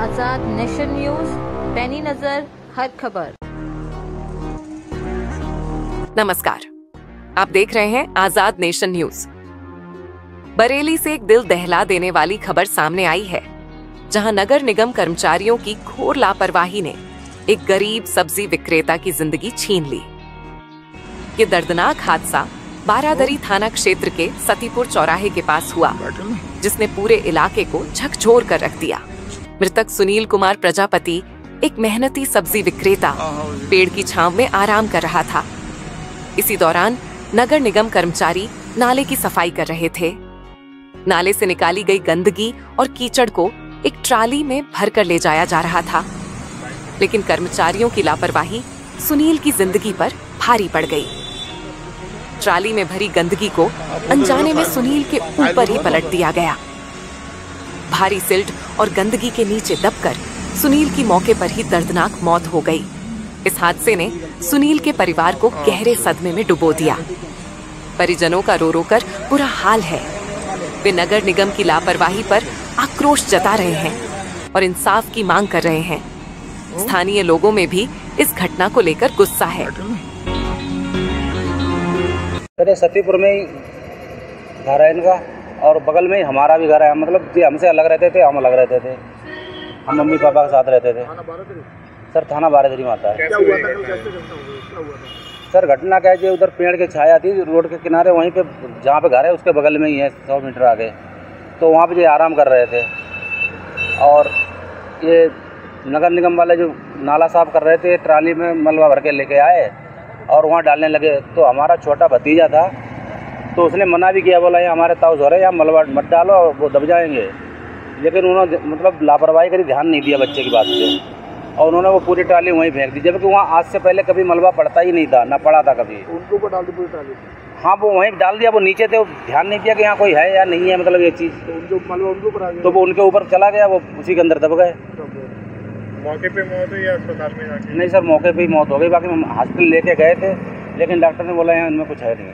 आजाद nation news, पैनी नजर हर खबर। नमस्कार, आप देख रहे हैं आजाद नेशन न्यूज। बरेली से एक दिल दहला देने वाली खबर सामने आई है, जहां नगर निगम कर्मचारियों की घोर लापरवाही ने एक गरीब सब्जी विक्रेता की जिंदगी छीन ली। ये दर्दनाक हादसा बारादरी थाना क्षेत्र के सतीपुर चौराहे के पास हुआ, जिसने पूरे इलाके को झकझोर कर रख दिया। मृतक सुनील कुमार प्रजापति एक मेहनती सब्जी विक्रेता पेड़ की छांव में आराम कर रहा था। इसी दौरान नगर निगम कर्मचारी नाले की सफाई कर रहे थे। नाले से निकाली गई गंदगी और कीचड़ को एक ट्राली में भरकर ले जाया जा रहा था, लेकिन कर्मचारियों की लापरवाही सुनील की जिंदगी पर भारी पड़ गई। ट्राली में भरी गंदगी को अनजाने में सुनील के ऊपर ही पलट दिया गया। भारी सिल्ट और गंदगी के नीचे दबकर सुनील की मौके पर ही दर्दनाक मौत हो गई। इस हादसे ने सुनील के परिवार को गहरे सदमे में डुबो दिया। परिजनों का रो रो कर बुरा हाल है। वे नगर निगम की लापरवाही पर आक्रोश जता रहे हैं और इंसाफ की मांग कर रहे हैं। स्थानीय लोगों में भी इस घटना को लेकर गुस्सा है। सतीपुर में ही घर है इनका और बगल में ही हमारा भी घर है। मतलब जी हमसे अलग रहते थे, हम अलग रहते थे। हम मम्मी पापा के साथ रहते थे। सर थाना बारादरी में आता है। क्या हुआ था? सर घटना क्या है जी, उधर पेड़ की छाया थी रोड के किनारे, वहीं पे जहाँ पे घर है उसके बगल में ही है, 100 मीटर आगे। तो वहाँ पे जो आराम कर रहे थे और ये नगर निगम वाले जो नाला साफ कर रहे थे, ट्राली में मलबा भर के लेके आए और वहाँ डालने लगे। तो हमारा छोटा भतीजा था, तो उसने मना भी किया, बोला ये हमारे ताऊ हो रहे हैं, यहाँ मलबा मत डालो, वो दब जाएंगे। लेकिन उन्होंने मतलब लापरवाही करी, ध्यान नहीं दिया बच्चे की बात पे, और उन्होंने वो पूरी ट्राली वहीं फेंक दी, जबकि वहाँ आज से पहले कभी मलबा पड़ता ही नहीं था, ना पड़ा था कभी। उनको ऊपर डाल दी पूरी ट्राली? हाँ, वो वहीं डाल दिया। वो नीचे थे, वो ध्यान नहीं दिया कि यहाँ कोई है या नहीं है, मतलब ये चीज़। तो उनके मलबा उनके ऊपर आ गया? तो वो उनके ऊपर चला गया, वो उसी के अंदर दब गए। मौके पे मौत हुई या अस्पताल में जाके? नहीं सर, मौके पे ही मौत हो गई। बाकी हम हॉस्पिटल लेके गए थे, लेकिन डॉक्टर ने बोला है इनमें कुछ है नहीं।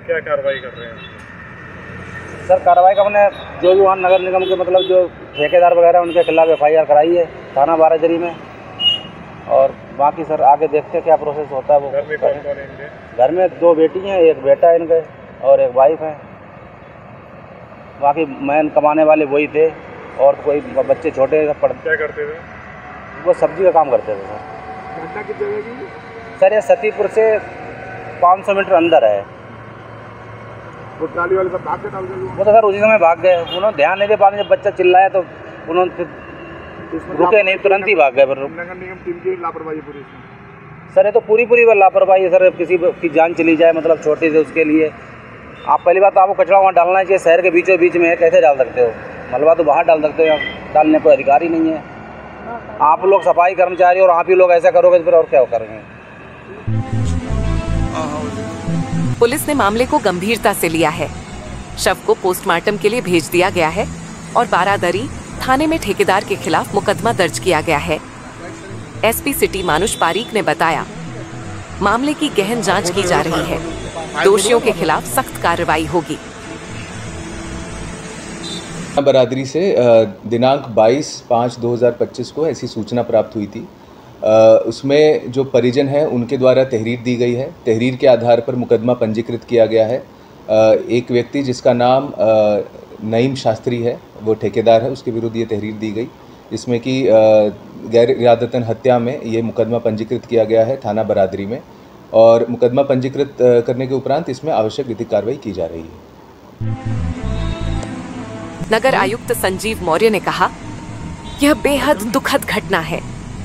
क्या कार्रवाई कर रहे हैं सर? कार्रवाई का हमने जो भी वहाँ नगर निगम के मतलब जो ठेकेदार वगैरह उनके खिलाफ FIR कराई है थाना बारादरी में, और बाकी सर आगे देखते हैं क्या प्रोसेस होता है। वो घर में कौन कौन है इनके? घर में 2 बेटी हैं, एक बेटा है इनके और एक वाइफ है। बाकी मैन कमाने वाले वही थे और कोई बच्चे छोटे पढ़ते। क्या करते थे वो? सब्जी का काम करते थे सर। घटना किस जगह की? सर ये सतीपुर से 500 मीटर अंदर है। वो ट्राली वाले सब भाग के डाल गए? वो तो सर उसी समय भाग गए, उन्होंने ध्यान नहीं दे पाए। जब बच्चा चिल्लाया तो उन्होंने रुके नहीं, तुरंत ही भाग गए। नगर निगम टीम की लापरवाही पूरी इसमें? सर ये तो पूरी लापरवाही है सर। किसी की जान चली जाए, मतलब छोटी से, उसके लिए आप पहली बात तो आपको कचरा वहाँ डालना चाहिए। शहर के बीचों बीच में है, कैसे डाल सकते हो? मलबा तो बाहर डाल सकते हो, डालने कोई अधिकार ही नहीं है। आप लोग सफाई कर्मचारी और आप ही लोग ऐसा करोगे तो फिर और क्या करेंगे? पुलिस ने मामले को गंभीरता से लिया है। शव को पोस्टमार्टम के लिए भेज दिया गया है और बारादरी थाने में ठेकेदार के खिलाफ मुकदमा दर्ज किया गया है। SP सिटी मानुष पारीक ने बताया, मामले की गहन जांच की जा रही है। दोषियों के खिलाफ सख्त कार्रवाई होगी। बारादरी से दिनांक 22/5/2025 को ऐसी सूचना प्राप्त हुई थी। उसमें जो परिजन हैं उनके द्वारा तहरीर दी गई है। तहरीर के आधार पर मुकदमा पंजीकृत किया गया है। एक व्यक्ति जिसका नाम नईम शास्त्री है, वो ठेकेदार है, उसके विरुद्ध ये तहरीर दी गई, जिसमें कि गैर इरादतन हत्या में ये मुकदमा पंजीकृत किया गया है थाना बारादरी में। और मुकदमा पंजीकृत करने के उपरांत इसमें आवश्यक विधिक कार्रवाई की जा रही है। नगर आयुक्त संजीव मौर्य ने कहा, यह बेहद दुखद घटना है।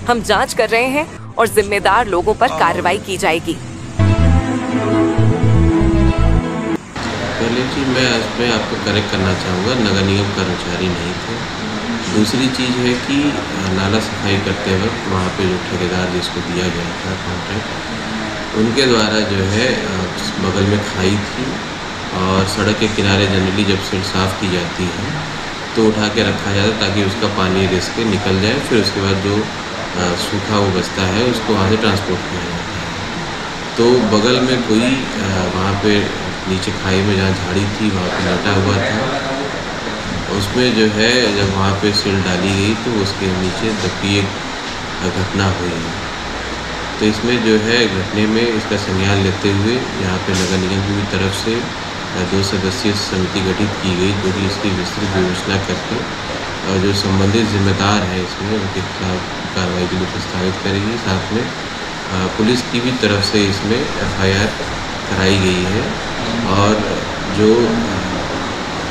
हम जांच कर रहे हैं और जिम्मेदार लोगों पर कार्रवाई की जाएगी। पहली चीज़ मैं इसमें आपको करेक्ट करना चाहूँगा, नगर निगम कर्मचारी नहीं थे। दूसरी चीज़ है कि नाला सफाई करते वक्त वहाँ पे जो ठेकेदार जिसको दिया गया था कॉन्ट्रैक्ट, उनके द्वारा जो है बगल में खाई थी और सड़क के किनारे जनरली जब सीट साफ़ की जाती है तो उठा के रखा जाता है ताकि उसका पानी रिस के निकल जाए। फिर उसके बाद जो सूखा वो बचता है उसको वहाँ से ट्रांसपोर्ट किया जाता है। तो बगल में कोई वहाँ पे नीचे खाई में जहाँ झाड़ी थी वहाँ पे लटा हुआ था उसमें जो है जब वहाँ पे सील डाली गई तो उसके नीचे दबी एक घटना हुई है। तो इसमें जो है घटने में इसका संज्ञान लेते हुए यहाँ पे नगर निगम की तरफ से 2 सदस्यीय समिति गठित की गई, जो कि इसकी विस्तृत विवेचना करके और जो संबंधित जिम्मेदार है इसमें उनके खिलाफ कार्रवाई के लिए प्रस्तावित करेगी। साथ में पुलिस की भी तरफ से इसमें FIR कराई गई है और जो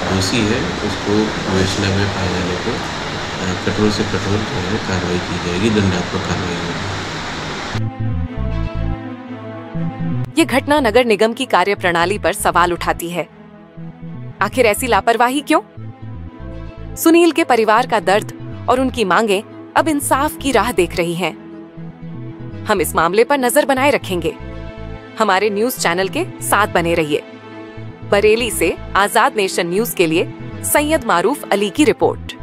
दोषी है उसको विवेचना में पाए जाने पर कठोर से कठोर जो है कार्रवाई की जाएगी, दंडात्मक कार्रवाई होगी। ये घटना नगर निगम की कार्यप्रणाली पर सवाल उठाती है। आखिर ऐसी लापरवाही क्यों? सुनील के परिवार का दर्द और उनकी मांगें अब इंसाफ की राह देख रही हैं। हम इस मामले पर नजर बनाए रखेंगे। हमारे न्यूज चैनल के साथ बने रहिए। बरेली से आजाद नेशन न्यूज के लिए सैयद मारूफ अली की रिपोर्ट।